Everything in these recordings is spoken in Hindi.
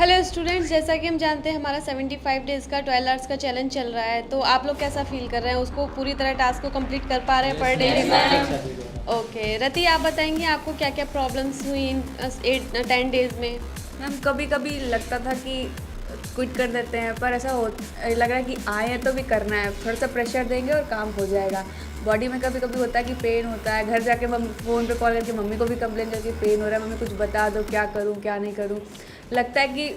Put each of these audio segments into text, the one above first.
हेलो स्टूडेंट्स, जैसा कि हम जानते हैं हमारा 75 डेज़ का 12 आवर्स का चैलेंज चल रहा है। तो आप लोग कैसा फील कर रहे हैं? उसको पूरी तरह टास्क को कंप्लीट कर पा रहे हैं पर डे में? ओके रति, आप बताएंगे आपको क्या क्या प्रॉब्लम्स हुई इन 10 डेज़ में? मैम कभी कभी लगता था कि क्विट कर देते हैं, पर ऐसा लग रहा है कि आए हैं तो भी करना है, थोड़ा सा प्रेशर देंगे और काम हो जाएगा। बॉडी में कभी कभी होता है कि पेन होता है, घर जाके मम्मी फ़ोन पे कॉल करके मम्मी को भी कंप्लेन करके पेन हो रहा है, मम्मी कुछ बता दो, क्या करूँ क्या नहीं करूँ। लगता है कि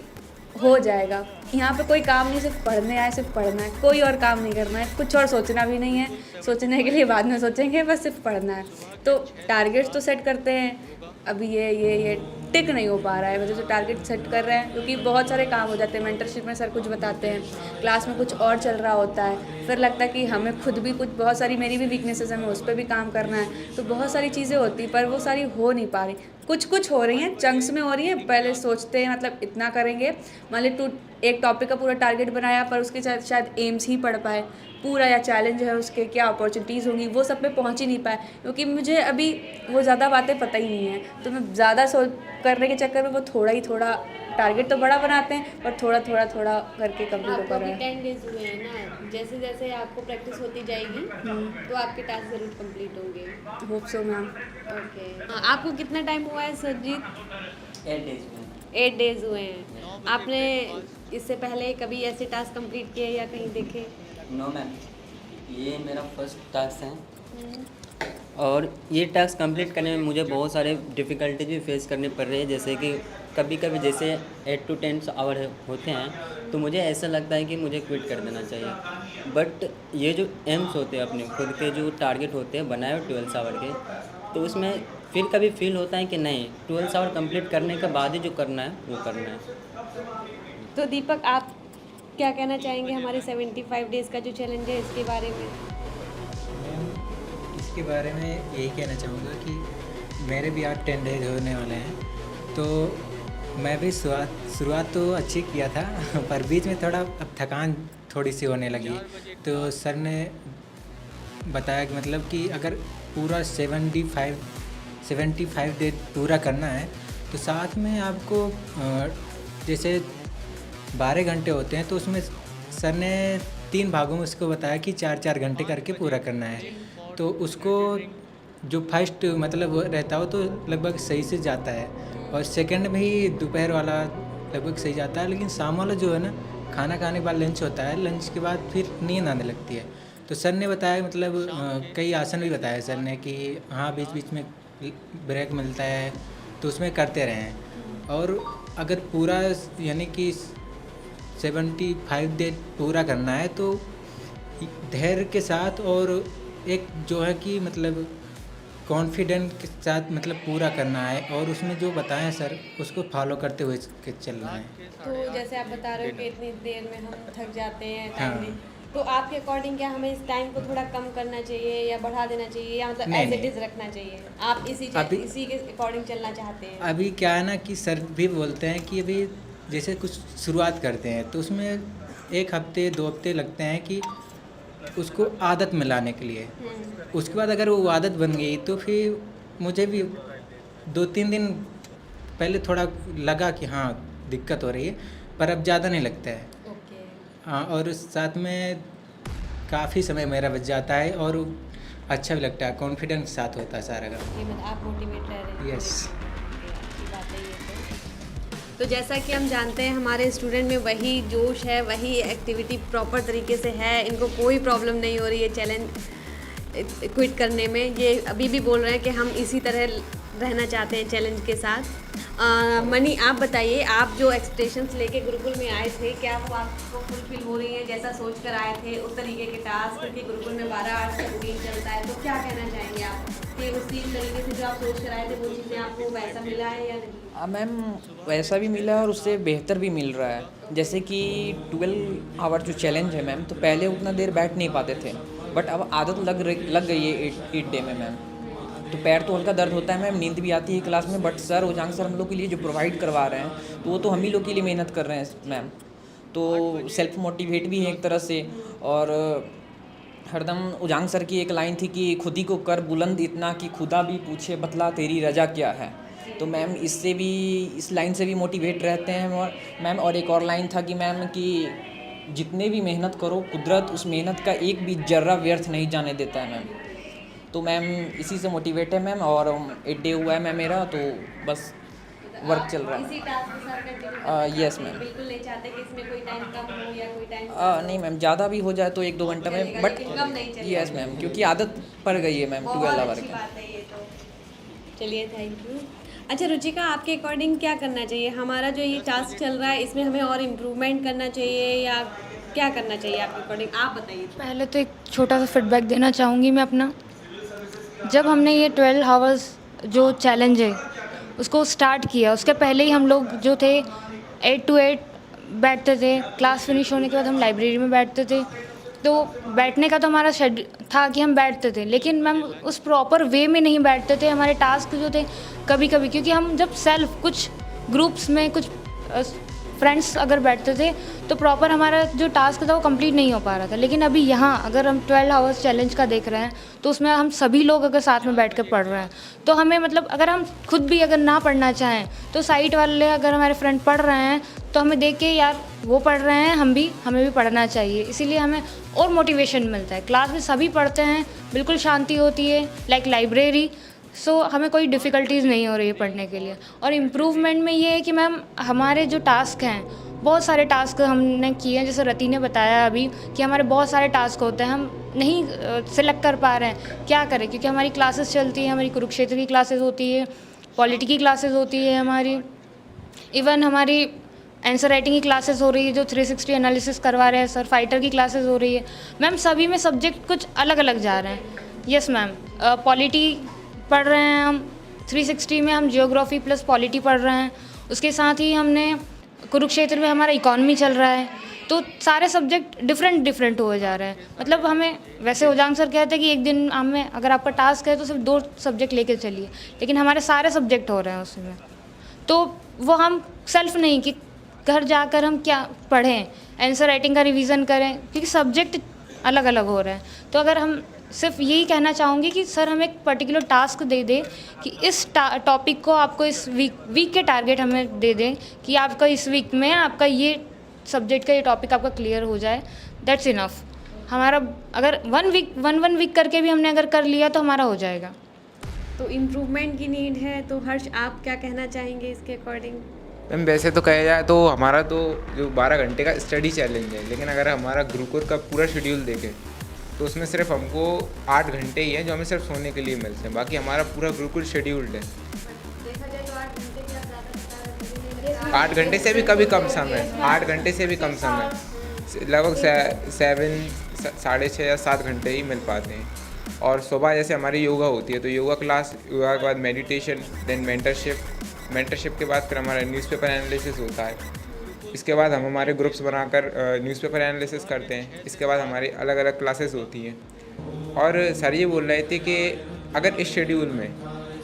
हो जाएगा। यहाँ पे कोई काम नहीं, सिर्फ पढ़ने आए, सिर्फ पढ़ना है, कोई और काम नहीं करना है, कुछ और सोचना भी नहीं है। सोचने के लिए बाद में सोचेंगे, बस सिर्फ पढ़ना है। तो टारगेट्स तो सेट करते हैं, अभी ये टिक नहीं हो पा रहा है। वजह से टारगेट सेट कर रहे हैं क्योंकि बहुत सारे काम हो जाते हैं। मेंटरशिप में सर कुछ बताते हैं, क्लास में कुछ और चल रहा होता है, फिर लगता है कि हमें खुद भी कुछ, बहुत सारी मेरी भी वीकनेसेस है, हमें उस पर भी काम करना है। तो बहुत सारी चीज़ें होती पर वो सारी हो नहीं पा रही। कुछ कुछ हो रही हैं, चंक्स में हो रही हैं। पहले सोचते हैं मतलब इतना करेंगे, मान ली एक टॉपिक का पूरा टारगेट बनाया, पर उसके साथ शायद एम्स ही पढ़ पाए पूरा, या चैलेंज है उसके क्या अपॉर्चुनिटीज़ होंगी, वो सब पे पहुंच ही नहीं पाए क्योंकि मुझे अभी वो ज़्यादा बातें पता ही नहीं है। तो मैं ज़्यादा सोच करने के चक्कर में वो थोड़ा टारगेट तो बड़ा बनाते हैं, पर थोड़ा करके कंप्लीट हो आपको पा अभी रहा है। 10 डेज हुए हैं ना, जैसे जैसे आपको प्रैक्टिस होती जाएगी तो आपके टास्क ज़रूर कंप्लीट होंगे। Hope so ma'am. ओके, आपको कितना टाइम हुआ है सरजीत? 8 days में। 8 डेज हुए हैं। आपने इससे पहले कभी ऐसे टास्क कंप्लीट किए या कहीं देखे? नो मैम, ये मेरा फर्स्ट टास्क है और ये टास्क कंप्लीट करने में मुझे बहुत सारे डिफ़िकल्टीज भी फेस करनी पड़ रही है। जैसे कि कभी कभी जैसे 8 to 10 आवर होते हैं तो मुझे ऐसा लगता है कि मुझे क्विट कर देना चाहिए। बट ये जो एम्स होते हैं, अपने खुद के जो टारगेट होते हैं बनाए हुए 12 आवर के, तो उसमें फिर कभी फील होता है कि नहीं, 12 आवर कंप्लीट करने के बाद ही जो करना है वो करना है। तो दीपक, आप क्या कहना चाहेंगे हमारे 75 डेज़ का जो चैलेंज है इसके बारे में? मैम, इसके बारे में यही कहना चाहूँगा कि मेरे भी आज 10 डेज होने वाले हैं। तो मैं भी शुरुआत तो अच्छी किया था पर बीच में थोड़ा अब थकान थोड़ी सी होने लगी। तो सर ने बताया कि मतलब कि अगर पूरा 75 डे पूरा करना है तो साथ में आपको जैसे 12 घंटे होते हैं, तो उसमें सर ने 3 भागों में उसको बताया कि 4-4 घंटे करके पूरा करना है। तो उसको जो फर्स्ट मतलब वो रहता हो तो लगभग सही से जाता है, और सेकंड में ही दोपहर वाला लगभग सही जाता है। लेकिन शाम वाला जो है ना, खाना खाने के बाद लंच होता है, लंच के बाद फिर नींद आने लगती है। तो सर ने बताया मतलब कई आसन भी बताया सर ने कि हाँ बीच बीच में ब्रेक मिलता है तो उसमें करते रहें। और अगर पूरा यानी कि 75 डे पूरा करना है तो धैर्य के साथ और एक जो है कि मतलब कॉन्फिडेंट के साथ मतलब पूरा करना है, और उसमें जो बताएं सर उसको फॉलो करते हुए के चलना है। तो जैसे आप बता रहे हो कि इतनी देर में हम थक जाते हैं, हाँ। टाइम नहीं, तो आपके अकॉर्डिंग क्या हमें इस टाइम को थोड़ा कम करना चाहिए या बढ़ा देना चाहिए, या मतलब नहीं, एज इट नहीं। इज़ रखना चाहिए? आप अभी- इसी के अकॉर्डिंग चलना चाहते हैं? अभी क्या है ना कि सर भी बोलते हैं कि अभी जैसे कुछ शुरुआत करते हैं तो उसमें 1 हफ्ते 2 हफ्ते लगते हैं कि उसको आदत में लाने के लिए। उसके बाद अगर वो आदत बन गई तो फिर मुझे भी 2-3 दिन पहले थोड़ा लगा कि हाँ दिक्कत हो रही है, पर अब ज़्यादा नहीं लगता है। ओके। हाँ, और साथ में काफ़ी समय मेरा बच जाता है और अच्छा भी लगता है, कॉन्फिडेंस के साथ होता है सारा काम। ये मतलब आप मोटिवेट रह रहे हैं? Yes। अच्छी बात है ये तो जैसा कि हम जानते हैं हमारे स्टूडेंट में वही जोश है, वही एक्टिविटी प्रॉपर तरीके से है, इनको कोई प्रॉब्लम नहीं हो रही है चैलेंज क्विट करने में। ये अभी भी बोल रहे हैं कि हम इसी तरह रहना चाहते हैं चैलेंज के साथ। मनी, आप बताइए, आप जो एक्सपेक्टेशंस लेके गुरुकुल में आए थे, क्या वो आपको फुलफिल हो रही है? जैसा सोच कर आए थे उस तरीके के टास्क, क्योंकि गुरुकुल में 12 आवर्स का रूटीन चलता है, तो क्या कहना चाहेंगे आप कि उसी तरीके से जो आप सोच कर आए थे वो चीज़ें आपको वैसा मिला है या नहीं? मैम वैसा भी मिला है और उससे बेहतर भी मिल रहा है। जैसे कि 12 आवर जो चैलेंज है मैम, तो पहले उतना देर बैठ नहीं पाते थे, बट अब आदत लग गई है 8 डे में मैम। तो पैर तो हल्का दर्द होता है मैम, नींद भी आती है क्लास में, बट सर उजांग सर हम लोग के लिए जो प्रोवाइड करवा रहे हैं तो वो तो हम ही लोग के लिए मेहनत कर रहे हैं मैम। तो सेल्फ मोटिवेट भी है एक तरह से। और हरदम उजांग सर की एक लाइन थी कि खुद ही को कर बुलंद इतना कि खुदा भी पूछे बतला तेरी रजा क्या है। तो मैम इससे भी, इस लाइन से भी मोटिवेट रहते हैं। और मैम और एक और लाइन था कि मैम कि जितने भी मेहनत करो, कुदरत उस मेहनत का एक भी जर्रा व्यर्थ नहीं जाने देता है मैम। तो मैम इसी से मोटिवेट है मैम। और 8 डे हुआ है मैम मेरा, तो बस वर्क चल रहा इसी टास्क के साथ कंटिन्यू है। Yes ma'am. बिल्कुल नहीं चाहते कि इसमें कोई टाइम कम हो या कोई टाइम नहीं मैम, ज़्यादा भी हो जाए तो 1-2 घंटे में, चलेगा, बट लेकिन कम नहीं चलेगा। यस मैम, क्योंकि आदत पड़ गई है मैम 12 बहुत आवर अच्छी की। बात है ये तो। चलिए, थैंक यू। अच्छा रुचिका, आपके अकॉर्डिंग क्या करना चाहिए? हमारा जो ये टास्क चल रहा है इसमें हमें और इम्प्रूवमेंट करना चाहिए या क्या करना चाहिए आपके अकॉर्डिंग? आप बताइए। पहले तो एक छोटा सा फीडबैक देना चाहूँगी मैं अपना। जब हमने ये 12 आवर्स जो चैलेंज है उसको स्टार्ट किया, उसके पहले ही हम लोग जो थे 8 to 8 बैठते थे। क्लास फिनिश होने के बाद हम लाइब्रेरी में बैठते थे। तो बैठने का तो हमारा शेड्यूल था कि हम बैठते थे, लेकिन मैम उस प्रॉपर वे में नहीं बैठते थे। हमारे टास्क जो थे कभी कभी, क्योंकि हम जब सेल्फ कुछ ग्रुप्स में कुछ फ्रेंड्स अगर बैठते थे तो प्रॉपर हमारा जो टास्क था वो कंप्लीट नहीं हो पा रहा था। लेकिन अभी यहाँ अगर हम 12 आवर्स चैलेंज का देख रहे हैं तो उसमें हम सभी लोग अगर साथ में बैठ कर पढ़ रहे हैं तो हमें मतलब अगर हम खुद भी अगर ना पढ़ना चाहें तो साइट वाले अगर हमारे फ्रेंड पढ़ रहे हैं तो हमें देख के यार वो पढ़ रहे हैं, हमें भी पढ़ना चाहिए। इसीलिए हमें और मोटिवेशन मिलता है। क्लास में सभी पढ़ते हैं, बिल्कुल शांति होती है, लाइक लाइब्रेरी। सो हमें कोई डिफ़िकल्टीज़ नहीं हो रही है पढ़ने के लिए। और इम्प्रूवमेंट में ये है कि मैम हमारे जो टास्क हैं, बहुत सारे टास्क हमने किए हैं। जैसे रति ने बताया अभी कि हमारे बहुत सारे टास्क होते हैं, हम नहीं सिलेक्ट कर पा रहे हैं, क्या करें? क्योंकि हमारी क्लासेस चलती हैं, हमारी कुरुक्षेत्र की क्लासेस होती है, पॉलिटी की क्लासेस होती है हमारी, इवन हमारी आंसर राइटिंग की क्लासेस हो रही है जो 360 एनालिसिस करवा रहे हैं सर, फाइटर की क्लासेस हो रही है। मैम सभी में सब्जेक्ट कुछ अलग अलग जा रहे हैं। यस मैम, पॉलिटी पढ़ रहे हैं हम, 360 में हम जियोग्राफी प्लस पॉलिटी पढ़ रहे हैं। उसके साथ ही हमने कुरुक्षेत्र में हमारा इकॉनमी चल रहा है। तो सारे सब्जेक्ट डिफरेंट हो जा रहे हैं। मतलब हमें वैसे उजांग सर कहते हैं कि एक दिन हमें अगर आपका टास्क है तो सिर्फ 2 सब्जेक्ट लेके चलिए, लेकिन हमारे सारे सब्जेक्ट हो रहे हैं उसमें। तो वो हम सेल्फ नहीं कि घर जाकर हम क्या पढ़ें, आंसर राइटिंग का रिवीजन करें, क्योंकि सब्जेक्ट अलग अलग हो रहे हैं। तो अगर हम सिर्फ यही कहना चाहूँगी कि सर हमें एक पर्टिकुलर टास्क दे दें कि इस टॉपिक को आपको इस वीक के टारगेट हमें दे दें कि आपका इस वीक में आपका ये सब्जेक्ट का ये टॉपिक आपका क्लियर हो जाए। That's enough. हमारा अगर वन वीक करके भी हमने अगर कर लिया तो हमारा हो जाएगा। तो इम्प्रूवमेंट की नीड है, तो हर्ष आप क्या कहना चाहेंगे इसके अकॉर्डिंग? मैम वैसे तो कहा जाए तो हमारा तो जो 12 घंटे का स्टडी चैलेंज है, लेकिन अगर हमारा गुरुकुल का पूरा शेड्यूल देखें तो उसमें सिर्फ हमको 8 घंटे ही हैं जो हमें सिर्फ सोने के लिए मिलते हैं। बाकी हमारा पूरा गुरुकुल शेड्यूल्ड है। 8 घंटे से भी कभी कम समय, 8 घंटे से भी कम समय, लगभग 7 साढ़े 6 या 7 घंटे ही मिल पाते हैं। और सुबह जैसे हमारी योगा होती है तो योगा क्लास, योगा के बाद मेडिटेशन, देन मेंटरशिप के बाद फिर हमारा न्यूज़पेपर एनालिसिस होता है। इसके बाद हम हमारे ग्रुप्स बनाकर न्यूज़पेपर एनालिसिस करते हैं। इसके बाद हमारी अलग अलग क्लासेस होती हैं। और सर ये बोल रहे थे कि अगर इस शेड्यूल में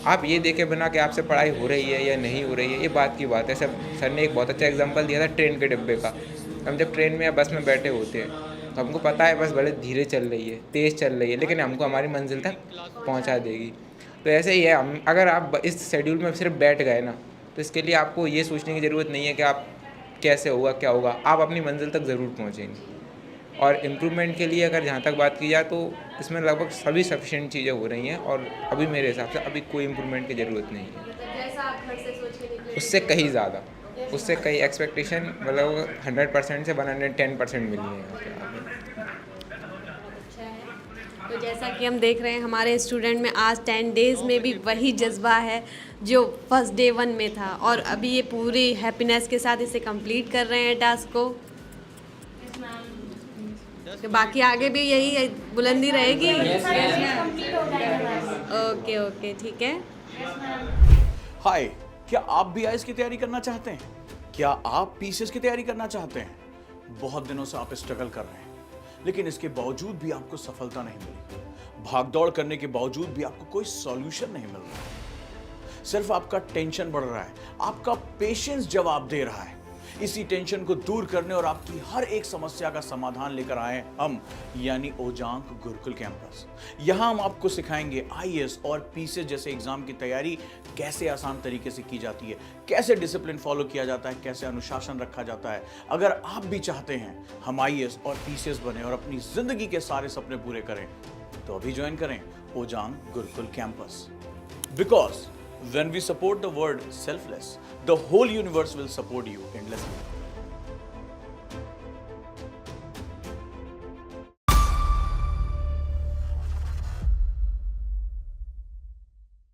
आप ये देखे बिना कि आपसे पढ़ाई हो रही है या नहीं हो रही है, ये बात की बात है। सर ने एक बहुत अच्छा एग्जांपल दिया था ट्रेन के डिब्बे का। हम जब ट्रेन में या बस में बैठे होते हैं तो हमको पता है बस भले धीरे चल रही है, तेज़ चल रही है, लेकिन हमको हमारी मंजिल तक पहुँचा देगी। तो ऐसे ही है, हम अगर आप इस शेड्यूल में सिर्फ बैठ गए ना तो इसके लिए आपको ये सोचने की ज़रूरत नहीं है कि आप कैसे होगा क्या होगा, आप अपनी मंजिल तक ज़रूर पहुँचेंगे। और इम्प्रूवमेंट के लिए अगर जहाँ तक बात की जाए तो इसमें लगभग सभी सफिशिएंट चीज़ें हो रही हैं और अभी मेरे हिसाब से अभी कोई इम्प्रूवमेंट की ज़रूरत नहीं है। उससे कहीं ज़्यादा, उससे कई एक्सपेक्टेशन मतलब 100% से 110% मिली है यहाँ पे। तो जैसा कि हम देख रहे हैं हमारे स्टूडेंट में आज 10 डेज़ में भी वही जज्बा है जो फर्स्ट डे 1 में था, और अभी ये पूरी हैप्पीनेस के साथ इसे कंप्लीट कर रहे हैं टास्क को। तो बाकी आगे भी यही बुलंदी रहेगी। ओके ठीक है। हाय, क्या आप भी आईएएस की तैयारी करना चाहते हैं? क्या आप पीसीएस की तैयारी करना चाहते हैं? बहुत दिनों से आप स्ट्रगल कर रहे हैं, लेकिन इसके बावजूद भी आपको सफलता नहीं मिली। भागदौड़ करने के बावजूद भी आपको कोई सॉल्यूशन नहीं मिल रहा है। सिर्फ आपका टेंशन बढ़ रहा है, आपका पेशेंस जवाब दे रहा है। इसी टेंशन को दूर करने और आपकी हर एक समस्या का समाधान लेकर आए हम, यानी ओजांग गुरुकुल कैंपस। यहाँ हम आपको सिखाएंगे IAS और PCS जैसे एग्जाम की तैयारी कैसे आसान तरीके से की जाती है, कैसे डिसिप्लिन फॉलो किया जाता है, कैसे अनुशासन रखा जाता है। अगर आप भी चाहते हैं हम IAS और PCS बने और अपनी जिंदगी के सारे सपने पूरे करें, तो अभी ज्वाइन करें Ojaang Gurukul campus. Because when we support the word selfless, the whole universe will support you endlessly.